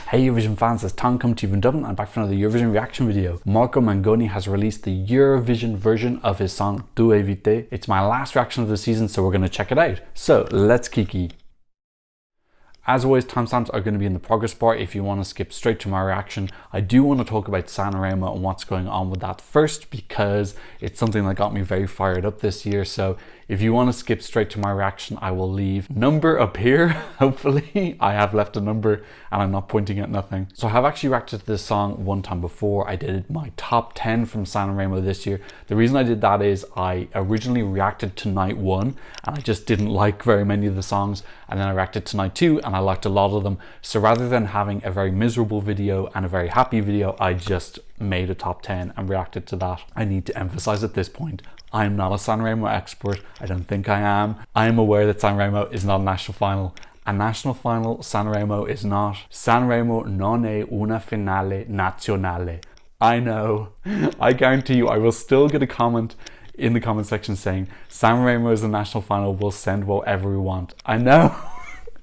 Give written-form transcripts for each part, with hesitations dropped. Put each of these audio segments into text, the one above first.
Hey Eurovision fans, it's Tom coming to you from Dublin. I'm back for another Eurovision reaction video. Marco Mengoni has released the Eurovision version of his song Vite. It's my last reaction of the season, so we're going to check it out. So let's kiki. As always, timestamps are going to be in the progress bar if you want to skip straight to my reaction. I do want to talk about SanRemo and what's going on with that first, because it's something that got me very fired up this year. So if you want to skip straight to my reaction, I will leave number up here. Hopefully I have left a number and I'm not pointing at nothing. So I have actually reacted to this song one time before. I did my top 10 from SanRemo this year. The reason I did that is I originally reacted to night 1 and I just didn't like very many of the songs, and then I reacted to night 2 and I liked a lot of them. So rather than having a very miserable video and a very happy video, I just made a top 10 and reacted to that. I need to emphasize at this point, I'm not a SanRemo expert. I don't think I am. I am aware that SanRemo is not a national final. A national final, SanRemo is not. SanRemo non è una finale nazionale. I know. I guarantee you I will still get a comment in the comment section saying SanRemo is a national final, we'll send whatever we want. I know.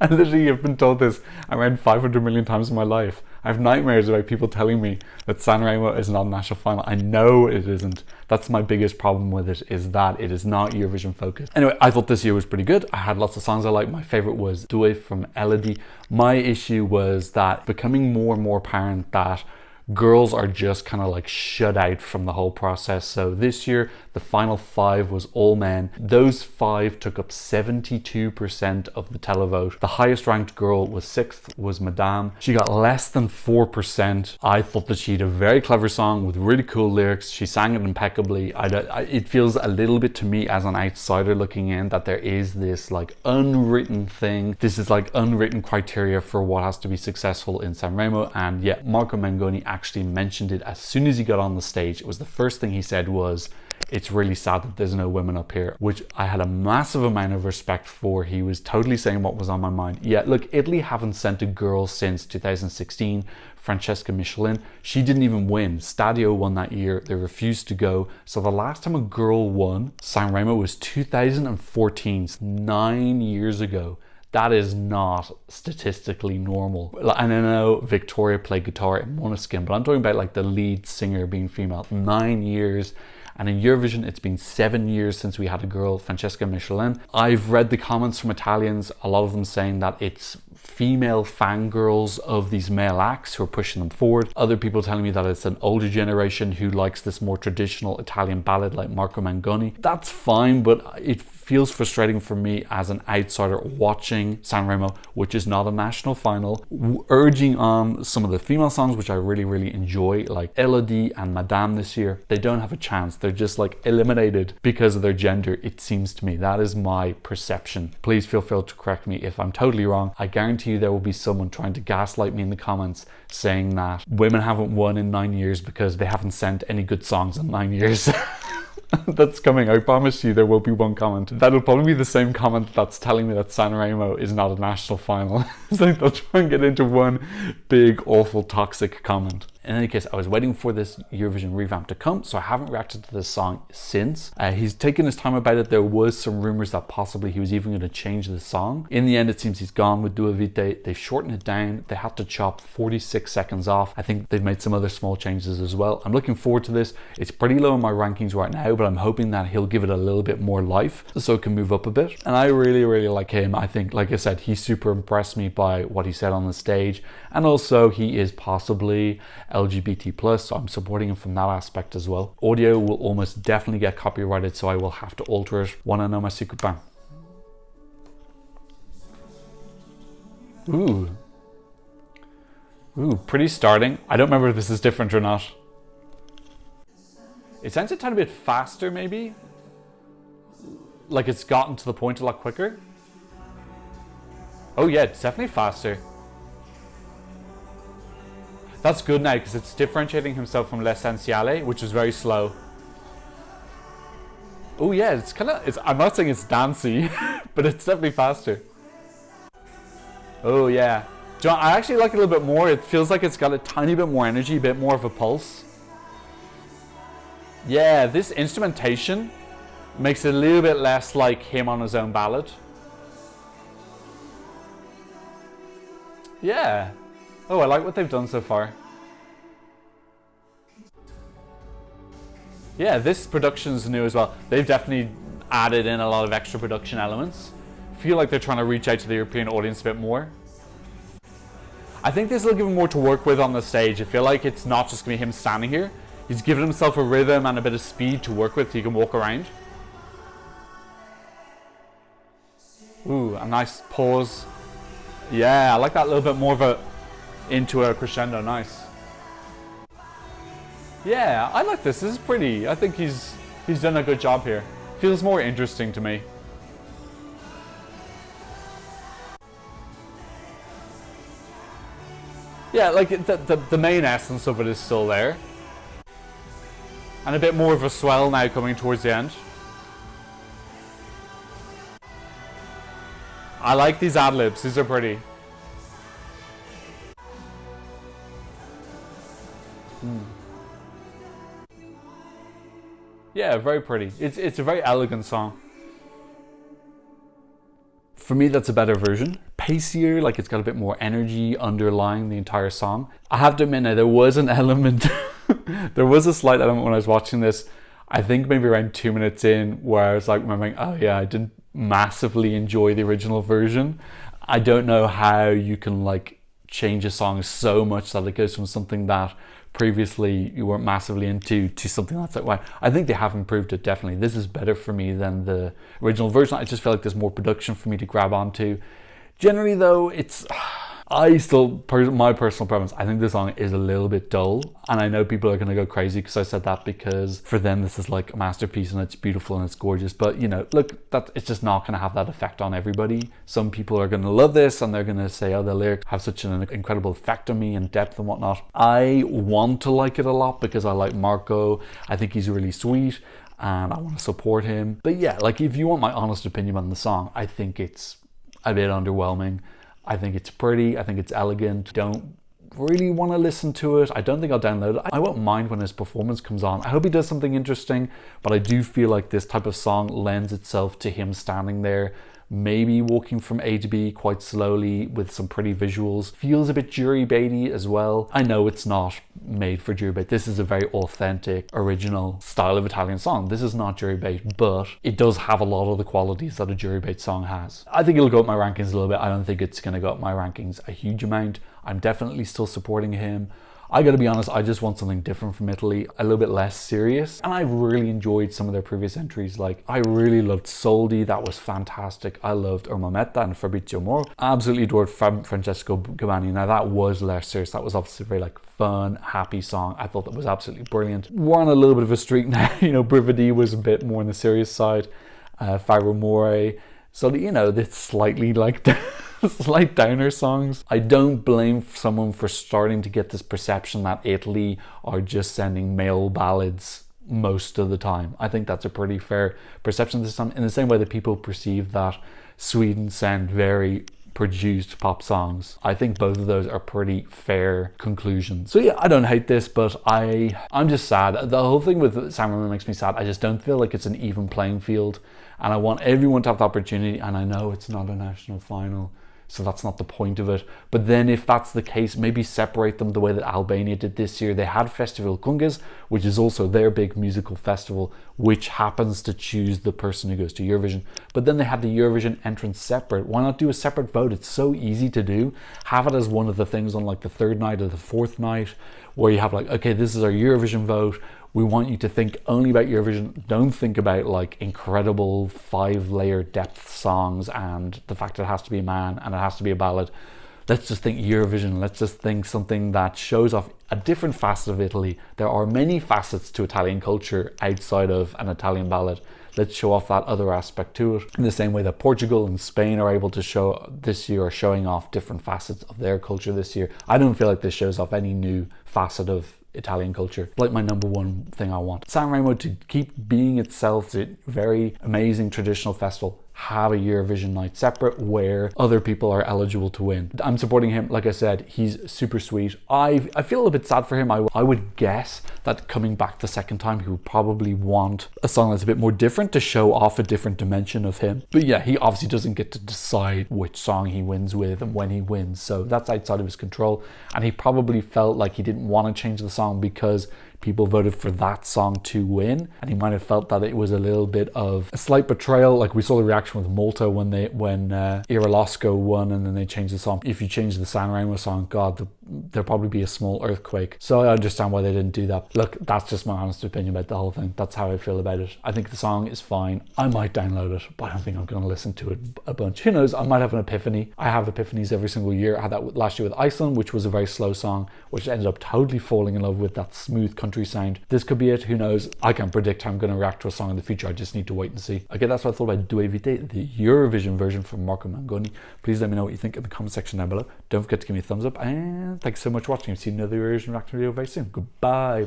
I literally have been told this around 500 million times in my life. I have nightmares about people telling me that SanRemo is not a national final. I know it isn't. That's my biggest problem with it, is that it is not Eurovision focused. Anyway, I thought this year was pretty good. I had lots of songs I liked. My favorite was Vite from Elodie. My issue was that becoming more and more apparent that girls are just kind of like shut out from the whole process. So this year, the final 5 was all men. Those 5 took up 72% of the televote. The highest ranked girl was 6th, was Madame. She got less than 4%. I thought that she had a very clever song with really cool lyrics. She sang it impeccably. It feels a little bit to me as an outsider looking in that there is this like unwritten thing. This is like unwritten criteria for what has to be successful in SanRemo. And yeah, Marco Mengoni actually mentioned it as soon as he got on the stage. It was the first thing he said was, "It's really sad that there's no women up here," which I had a massive amount of respect for. He was totally saying what was on my mind. Yeah, look, Italy haven't sent a girl since 2016. Francesca Michelin, she didn't even win. Stadio won that year. They refused to go. So the last time a girl won SanRemo was 2014, 9 years ago. That is not statistically normal. And I know Victoria played guitar in Måneskin, but I'm talking about like the lead singer being female. 9 years. And in Eurovision, it's been 7 years since we had a girl, Francesca Michelin. I've read the comments from Italians, a lot of them saying that it's female fangirls of these male acts who are pushing them forward. Other people telling me that it's an older generation who likes this more traditional Italian ballad like Marco Mengoni. That's fine, but it feels frustrating for me as an outsider watching SanRemo, which is not a national final, urging on some of the female songs, which I really enjoy, like Elodie and Madame this year. They don't have a chance. They're just like eliminated because of their gender, it seems to me. That is my perception. Please feel free to correct me if I'm totally wrong. I guarantee you there will be someone trying to gaslight me in the comments saying that women haven't won in 9 years because they haven't sent any good songs in 9 years. That's coming. I promise you there will be one comment. That'll probably be the same comment that's telling me that SanRemo is not a national final. It's like they'll try and get into one big, awful, toxic comment. In any case, I was waiting for this Eurovision revamp to come, so I haven't reacted to this song since. He's taken his time about it. There was some rumors that possibly he was even going to change the song. In the end, it seems he's gone with Due Vite. They've shortened it down. They had to chop 46 seconds off. I think they've made some other small changes as well. I'm looking forward to this. It's pretty low in my rankings right now, but I'm hoping that he'll give it a little bit more life so it can move up a bit. And I really like him. I think, like I said, he super impressed me by what he said on the stage. And also he is possibly LGBT+, so I'm supporting him from that aspect as well. Audio will almost definitely get copyrighted, so I will have to alter it. Wanna know my superfan? Ooh, pretty starting. I don't remember if this is different or not. It sounds a tiny bit faster, maybe. Like it's gotten to the point a lot quicker. Oh yeah, it's definitely faster. That's good now because it's differentiating himself from L'Essentiale, which is very slow. Oh yeah, it's kind of, I'm not saying it's dancey, but it's definitely faster. Oh yeah. John, I actually like it a little bit more. It feels like it's got a tiny bit more energy, a bit more of a pulse. Yeah, this instrumentation makes it a little bit less like him on his own ballad. Yeah. Oh, I like what they've done so far. Yeah, this production's new as well. They've definitely added in a lot of extra production elements. Feel like they're trying to reach out to the European audience a bit more. I think this will give him more to work with on the stage. I feel like it's not just going to be him standing here. He's given himself a rhythm and a bit of speed to work with so he can walk around. Ooh, a nice pause. Yeah, I like that little bit more of a into a crescendo. Nice. Yeah, I like this. This is pretty. I think he's done a good job here. Feels more interesting to me. Yeah, like the main essence of it is still there. And a bit more of a swell now coming towards the end. I like these ad-libs, these are pretty. Yeah, very pretty. It's a very elegant song. For me, that's a better version. Pacier, like it's got a bit more energy underlying the entire song. I have to admit now, there was an element, there was a slight element when I was watching this, I think maybe around 2 minutes in, where I was like remembering, oh yeah, I didn't massively enjoy the original version. I don't know how you can like change a song so much that it goes from something that previously you weren't massively into to something that's like, wow. I think they have improved it, definitely. This is better for me than the original version. I just feel like there's more production for me to grab onto. Generally though, it's, my personal preference, I think this song is a little bit dull, and I know people are going to go crazy because I said that, because for them this is like a masterpiece and it's beautiful and it's gorgeous, but you know, look, that it's just not going to have that effect on everybody. Some people are going to love this and they're going to say, oh, the lyrics have such an incredible effect on me and depth and whatnot. I want to like it a lot because I like Marco. I think he's really sweet and I want to support him. But yeah, like if you want my honest opinion on the song, I think it's a bit underwhelming. I think it's pretty, I think it's elegant. Don't really want to listen to it. I don't think I'll download it. I won't mind when his performance comes on. I hope he does something interesting, but I do feel like this type of song lends itself to him standing there, maybe walking from A to B quite slowly with some pretty visuals. Feels a bit jury baity as well. I know it's not made for jury bait. This is a very authentic, original style of Italian song. This is not jury bait, but it does have a lot of the qualities that a jury bait song has. I think it'll go up my rankings a little bit. I don't think it's going to go up my rankings a huge amount. I'm definitely still supporting him. I gotta be honest, I just want something different from Italy, a little bit less serious. And I've really enjoyed some of their previous entries. Like, I really loved Soldi, that was fantastic. I loved Urmametta and Fabrizio Moro. Absolutely adored Francesco Gavani. Now that was less serious. That was obviously a very like fun, happy song. I thought that was absolutely brilliant. We're on a little bit of a streak now. You know, Brividi was a bit more on the serious side. Faro More. So, you know, this slightly like slight downer songs. I don't blame someone for starting to get this perception that Italy are just sending male ballads most of the time. I think that's a pretty fair perception this time, in the same way that people perceive that Sweden send very produced pop songs. I think both of those are pretty fair conclusions. So yeah, I don't hate this, but I'm just sad. The whole thing with SanRemo makes me sad. I just don't feel like it's an even playing field, and I want everyone to have the opportunity, and I know it's not a national final, so that's not the point of it. But then if that's the case, maybe separate them the way that Albania did this year. They had Festival Kungas, which is also their big musical festival, which happens to choose the person who goes to Eurovision. But then they had the Eurovision entrance separate. Why not do a separate vote? It's so easy to do. Have it as one of the things on like the third night or the fourth night, where you have like, okay, this is our Eurovision vote. We want you to think only about Eurovision. Don't think about like incredible 5-layer depth songs and the fact it has to be a man and it has to be a ballad. Let's just think Eurovision. Let's just think something that shows off a different facet of Italy. There are many facets to Italian culture outside of an Italian ballad. Let's show off that other aspect to it. In the same way that Portugal and Spain are able to show this year, are showing off different facets of their culture this year. I don't feel like this shows off any new facet of Italian culture. Like my number one thing I want. SanRemo to keep being itself, a very amazing traditional festival, have a Eurovision night separate where other people are eligible to win. I'm supporting him. Like I said, he's super sweet. I feel a bit sad for him. I would guess that coming back the second time, he would probably want a song that's a bit more different to show off a different dimension of him. But yeah, he obviously doesn't get to decide which song he wins with and when he wins. So that's outside of his control. And he probably felt like he didn't want to change the song because people voted for that song to win, and he might have felt that it was a little bit of a slight betrayal. Like we saw the reaction with Malta when Irolosco won, and then they changed the song. If you change the SanRemo song, God, there'll probably be a small earthquake. So I understand why they didn't do that. Look, that's just my honest opinion about the whole thing. That's how I feel about it. I think the song is fine. I might download it, but I don't think I'm going to listen to it a bunch. Who knows? I might have an epiphany. I have epiphanies every single year. I had that last year with Iceland, which was a very slow song, which ended up totally falling in love with that smooth country sound. This could be it. Who knows? I can't predict how I'm going to react to a song in the future. I just need to wait and see. Okay, that's what I thought about Vite, the Eurovision version from Marco Mengoni. Please let me know what you think in the comment section down below. Don't forget to give me a thumbs up, and thanks so much for watching. See you in another Irish Eurovision reaction video very soon. Goodbye.